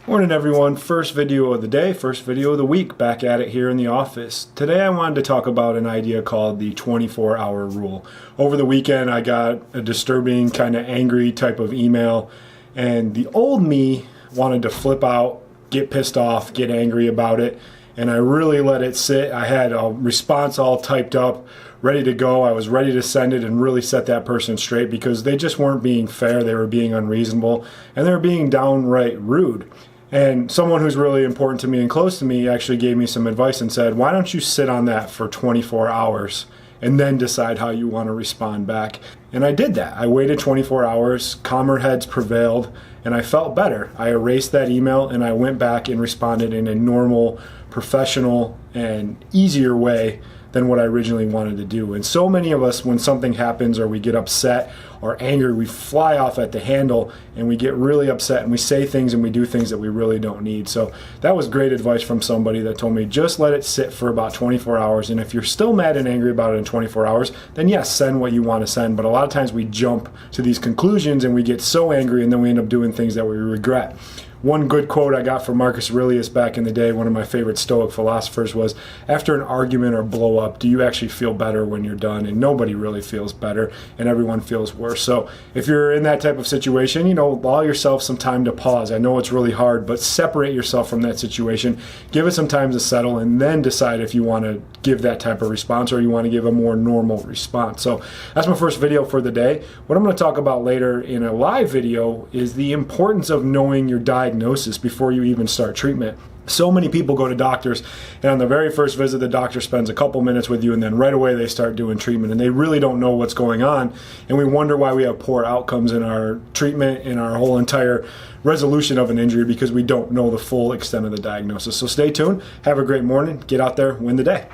Morning everyone, first video of the day, first video of the week, back at it here in the office. Today I wanted to talk about an idea called the 24-hour rule. Over the weekend I got a disturbing, kind of angry type of email, and the old me wanted to flip out, get pissed off, get angry about it, and I really let it sit. I had a response all typed up, ready to go. I was ready to send it and really set that person straight because they just weren't being fair, they were being unreasonable, and they were being downright rude. And someone who's really important to me and close to me actually gave me some advice and said, why don't you sit on that for 24 hours and then decide how you want to respond back? And I did that. I waited 24 hours, calmer heads prevailed, and I felt better. I erased that email and I went back and responded in a normal, professional, and easier way than what I originally wanted to do. And so many of us, when something happens or we get upset or angry, we fly off at the handle and we get really upset and we say things and we do things that we really don't need. So that was great advice from somebody that told me just let it sit for about 24 hours. And if you're still mad and angry about it in 24 hours, then yes, send what you want to send. But a lot of times we jump to these conclusions and we get so angry and then we end up doing things that we regret. One good quote I got from Marcus Aurelius back in the day, one of my favorite Stoic philosophers, was, after an argument or blow up, do you actually feel better when you're done? And nobody really feels better, and everyone feels worse. So if you're in that type of situation, allow yourself some time to pause. I know it's really hard, but separate yourself from that situation. Give it some time to settle, and then decide if you want to give that type of response or you want to give a more normal response. So that's my first video for the day. What I'm going to talk about later in a live video is the importance of knowing your diagnosis before you even start treatment. So many people go to doctors, and on the very first visit, the doctor spends a couple minutes with you, and then right away they start doing treatment, and they really don't know what's going on, and we wonder why we have poor outcomes in our treatment and our whole entire resolution of an injury because we don't know the full extent of the diagnosis. So stay tuned, have a great morning, get out there, win the day.